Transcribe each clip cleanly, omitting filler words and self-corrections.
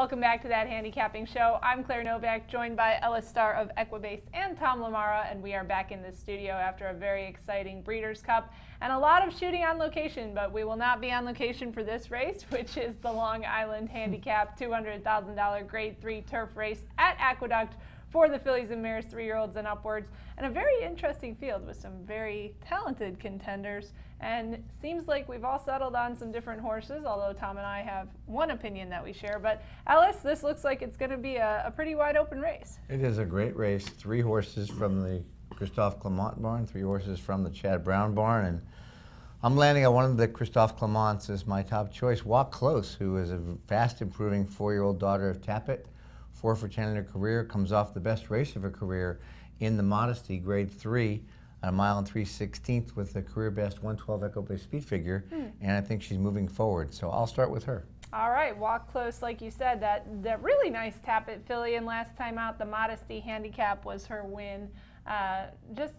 Welcome back to That Handicapping Show. I'm Claire Novak, joined by Ellis Starr of Equibase and Tom LaMarra, and we are back in the studio after a very exciting Breeders' Cup and a lot of shooting on location, but we will not be on location for this race, which is the Long Island Handicap $200,000 Grade 3 turf race at Aqueduct for the fillies and mares, 3-year-olds and upwards, and a very interesting field with some very talented contenders. And seems like we've all settled on some different horses, although Tom and I have one opinion that we share. But Ellis, this looks like it's going to be a pretty wide open race. It is a great race. 3 horses from the Christophe Clement barn, 3 horses from the Chad Brown barn, and I'm landing on one of the Christophe Clements as my top choice. Walk Close, who is a fast improving 4-year-old daughter of Tappet, 4 for 10 in her career, comes off the best race of her career in the Modesty Grade 3 at 1 mile and 3/16 with a career best 112 Equibase speed figure, and I think she's moving forward. So I'll start with her. All right, Walk Close, like you said, that really nice Tappet filly, and last time out the Modesty Handicap was her win.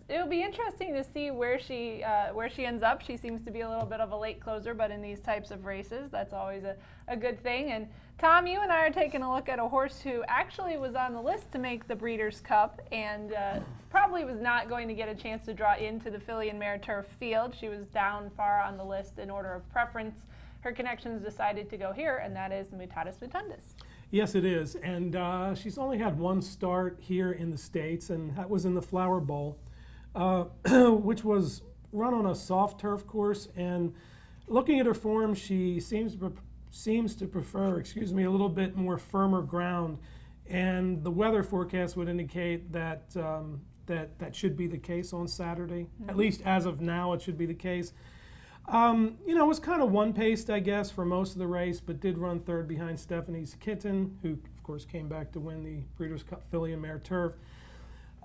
It'll be interesting to see where she ends up. She seems to be a little bit of a late closer, but in these types of races, that's always a good thing. And Tom, you and I are taking a look at a horse who actually was on the list to make the Breeders' Cup and probably was not going to get a chance to draw into the filly and mare turf field. She was down far on the list in order of preference. Her connections decided to go here, and that is Mutatis Mutandis. Yes, it is, and she's only had 1 start here in the States, and that was in the Flower Bowl, which was run on a soft turf course. And looking at her form, she seems to prefer, a little bit more firmer ground, and the weather forecast would indicate that that should be the case on Saturday. At least as of now, it should be the case. It was kind of one-paced, I guess, for most of the race, but did run 3rd behind Stephanie's Kitten, who, of course, came back to win the Breeders' Cup filly and mare turf.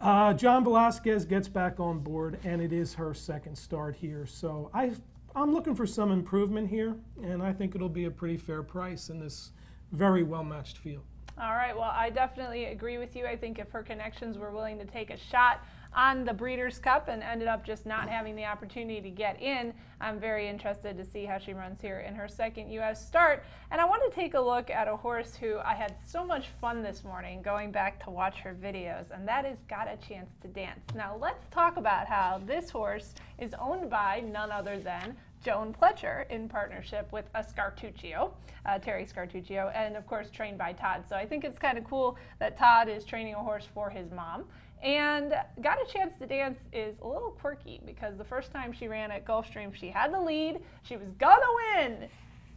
John Velasquez gets back on board, and it is her 2nd start here. So I'm looking for some improvement here, and I think it'll be a pretty fair price in this very well-matched field. All right, well, I definitely agree with you. I think if her connections were willing to take a shot on the Breeders' Cup and ended up just not having the opportunity to get in, I'm very interested to see how she runs here in her 2nd U.S. start. And I want to take a look at a horse who I had so much fun this morning going back to watch her videos, and that is Got a Chance to Dance. Now, let's talk about how this horse is owned by none other than Joan Fletcher in partnership with Terry Scartuccio, and of course trained by Todd. So I think it's kind of cool that Todd is training a horse for his mom. And Got a Chance to Dance is a little quirky because the first time she ran at Gulfstream, she had the lead, she was gonna win.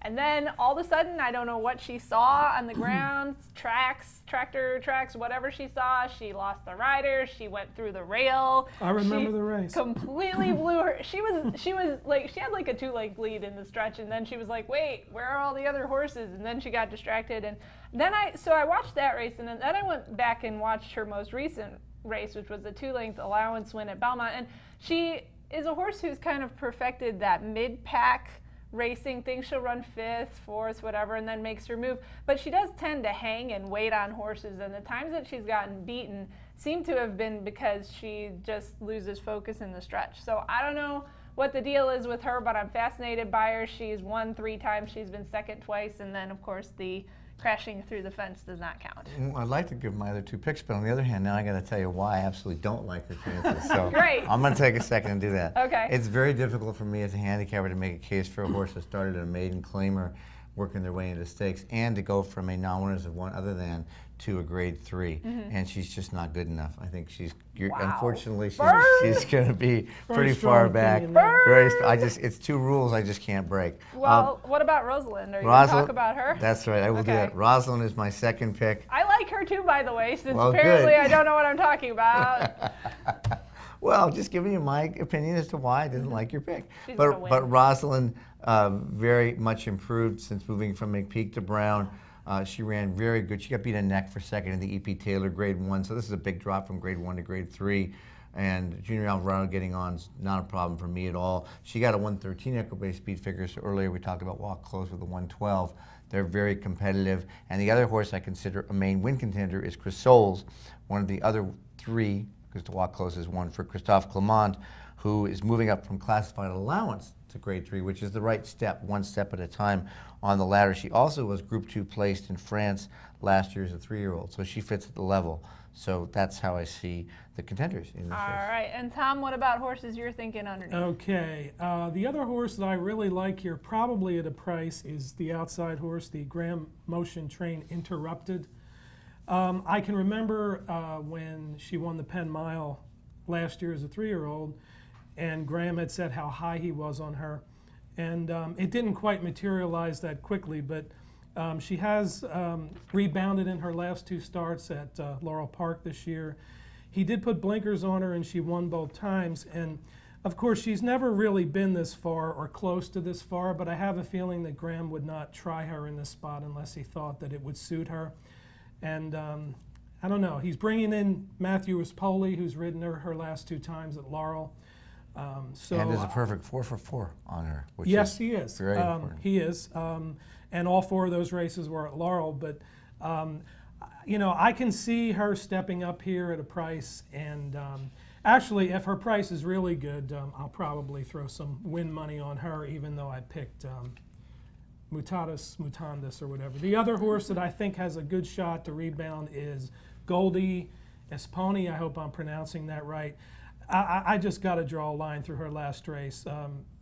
And then all of a sudden, I don't know what she saw on the ground, tractor tracks, whatever she saw, she lost the rider, she went through the rail. I remember the race. Completely blew her. She was like, she had like a 2-length lead in the stretch, and then she was like, wait, where are all the other horses? And then she got distracted. And then I watched that race, and then I went back and watched her most recent race, which was a 2-length allowance win at Belmont. And she is a horse who's kind of perfected that mid-pack racing thing. She'll run 5th, 4th, whatever, and then makes her move. But she does tend to hang and wait on horses, and the times that she's gotten beaten seem to have been because she just loses focus in the stretch. So I don't know what the deal is with her, but I'm fascinated by her. She's won 3 times, she's been 2nd twice, and then of course the crashing through the fence does not count. I'd like to give my other 2 picks, but on the other hand, now I got to tell you why I absolutely don't like her chances. So Great. I'm going to take a second and do that. Okay. It's very difficult for me as a handicapper to make a case for a horse that started at a maiden claimer, working their way into stakes, and to go from a non-winners of 1 other than to a Grade 3, and she's just not good enough. I think unfortunately, she's going to be pretty far back. It's 2 rules I just can't break. Well, what about Roslin? Are you going to talk about her? That's right, I will do that. Roslin is my 2nd pick. I like her too, by the way, since apparently I don't know what I'm talking about. Well, just giving you my opinion as to why I didn't like your pick. But Roslin very much improved since moving from McPeak to Brown. She ran very good. She got beat in neck for 2nd in the E.P. Taylor Grade 1, so this is a big drop from Grade 1 to Grade 3. And Junior Alvarado getting on is not a problem for me at all. She got a 113 Equibase speed figure, so earlier we talked about Walk Close with a 112. They're very competitive. And the other horse I consider a main win contender is Chrysoles, one of the other 3, because the Walk Close is 1 for Christophe Clement, who is moving up from classified allowance to grade 3, which is the right step, one step at a time on the ladder. She also was Group 2 placed in France last year as a 3-year-old, so she fits at the level. So that's how I see the contenders in this race. All right, and Tom, what about horses you're thinking underneath? Okay, the other horse that I really like here, probably at a price, is the outside horse, the Graham Motion Train Interrupted. I can remember when she won the Penn Mile last year as a 3-year-old, and Graham had said how high he was on her. And it didn't quite materialize that quickly, but she has rebounded in her last 2 starts at Laurel Park this year. He did put blinkers on her and she won both times. And of course, she's never really been this far or close to this far, but I have a feeling that Graham would not try her in this spot unless he thought that it would suit her. And I don't know, he's bringing in Matthew Rispoli, who's ridden her last 2 times at Laurel. And there's a perfect 4 for 4 on her, which yes, is he is. Very important. He is. And all 4 of those races were at Laurel. But, you know, I can see her stepping up here at a price. And actually, if her price is really good, I'll probably throw some win money on her, even though I picked Mutandis or whatever. The other horse that I think has a good shot to rebound is Goldie Yes Pony. I hope I'm pronouncing that right. I just got to draw a line through her last race.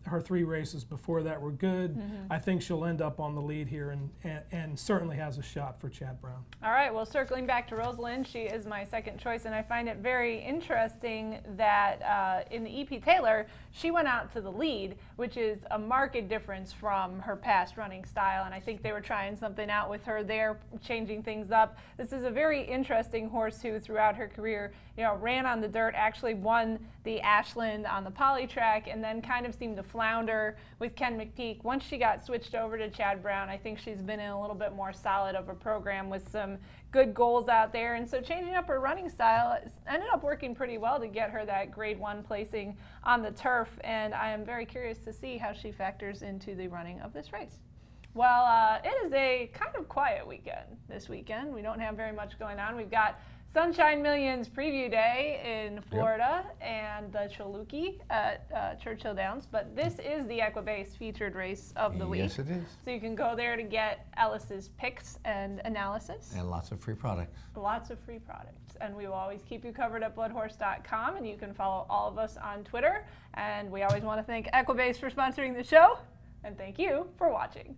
Her 3 races before that were good. I think she'll end up on the lead here and certainly has a shot for Chad Brown. All right, well, circling back to Roslin, she is my second choice, and I find it very interesting that in the EP Taylor, she went out to the lead, which is a marked difference from her past running style, and I think they were trying something out with her there, changing things up. This is a very interesting horse who, throughout her career, you know, ran on the dirt, actually won the Ashland on the poly track, and then kind of seemed to flounder with Ken McPeak. Once she got switched over to Chad Brown, I think she's been in a little bit more solid of a program with some good goals out there, and so changing up her running style ended up working pretty well to get her that grade 1 placing on the turf, and I am very curious to see how she factors into the running of this race. Well, it is a kind of quiet weekend this weekend. We don't have very much going on. We've got Sunshine Millions Preview Day in Florida and the Chaluki at Churchill Downs, but this is the Equibase featured race of the week. Yes, it is. So you can go there to get Ellis's picks and analysis. And lots of free products. Lots of free products. And we will always keep you covered at bloodhorse.com, and you can follow all of us on Twitter. And we always want to thank Equibase for sponsoring the show, and thank you for watching.